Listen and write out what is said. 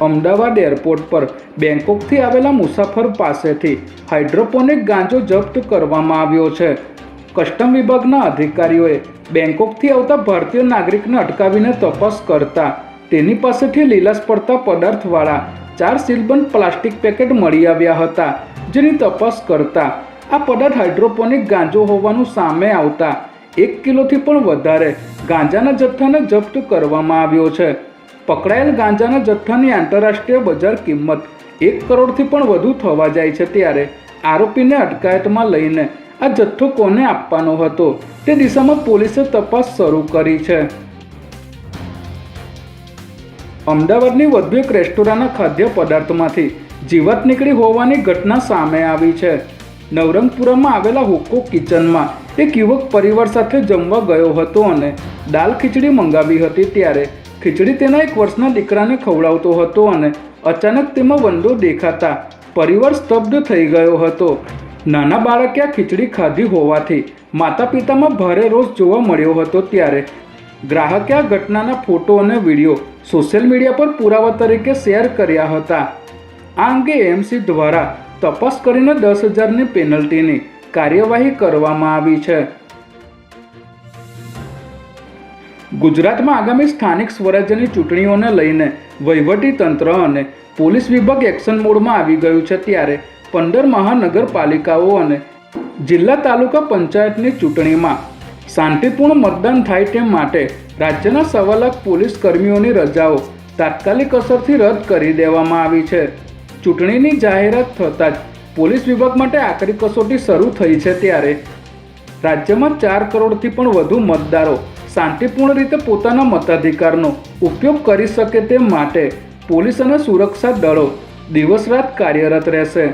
Ahmedabad airport પર બેંકોકથી આવેલા મુસાફર પાસેથી હાઇડ્રોપોનિક ગાંજો જપ્ત કરવામાં આવ્યો છે। કસ્ટમ વિભાગના અધિકારીઓએ બેંકોકથી આવતા ભારતીય નાગરિકને અટકાવીને તપાસ કરતા તેની પાસેથી લીલાશ પડતા પદાર્થવાળા 4 સીલબંધ પ્લાસ્ટિક પેકેટ મળી આવ્યા હતા, જેની તપાસ કરતા આ પદાર્થ હાઇડ્રોપોનિક ગાંજો હોવાનું સામે આવતા 1 કિલોથી પણ વધારે ગાંજાના જથ્થાને જપ્ત કરવામાં આવ્યો છે। પકડાયેલ ગાંજાના જથ્થાની આંતરરાષ્ટ્રીય બજાર કિંમત 1 કરોડથી પણ વધુ થવા જાય છે, ત્યારે આરોપીને અટકાયતમાં લઈને આ જથ્થો કોને આપવાનો હતો તે દિશામાં પોલીસે તપાસ શરૂ કરી છે। અમદાવાદની વધુ એક રેસ્ટોરાંના ખાદ્ય પદાર્થમાંથી જીવાત નીકળી હોવાની ઘટના સામે આવી છે। નવરંગપુરામાં આવેલા હુક્કો કિચનમાં એક યુવક પરિવાર સાથે જમવા ગયો હતો અને દાલ ખીચડી મંગાવી હતી, ત્યારે ખીચડી તેના 1 વર્ષના દીકરાને ખવડાવતો હતો અને અચાનક તેમાં વંદો દેખાતા પરિવાર સ્તબ્ધ થઈ ગયો હતો। નાના બાળકે આ ખીચડી ખાધી હોવાથી માતા પિતામાં ભારે રોષ જોવા મળ્યો હતો, ત્યારે ગ્રાહકે આ ઘટનાના ફોટો અને વિડીયો સોશિયલ મીડિયા પર પુરાવા તરીકે શેર કર્યા હતા। આ અંગે એએમસી દ્વારા તપાસ કરીને 10,000ની પેનલ્ટીની કાર્યવાહી કરવામાં આવી છે। ગુજરાતમાં આગામી સ્થાનિક સ્વરાજ્યની ચૂંટણીઓને લઈને વહીવટી તંત્ર અને પોલીસ વિભાગ એક્શન મોડમાં આવી ગયું છે, ત્યારે 15 મહાનગરપાલિકાઓ અને જિલ્લા તાલુકા પંચાયતની ચૂંટણીમાં શાંતિપૂર્ણ મતદાન થાય તે માટે રાજ્યના 1.25 લાખ પોલીસ કર્મીઓની રજાઓ તાત્કાલિક અસરથી રદ કરી દેવામાં આવી છે। ચૂંટણીની જાહેરાત થતાં જ પોલીસ વિભાગ માટે આકરી કસોટી શરૂ થઈ છે, ત્યારે રાજ્યમાં 4 કરોડથી પણ વધુ મતદારો શાંતિપૂર્ણ રીતે પોતાના મતાધિકારનો ઉપયોગ કરી શકે તે માટે પોલીસ અને સુરક્ષા દળો દિવસ રાત કાર્યરત રહેશે।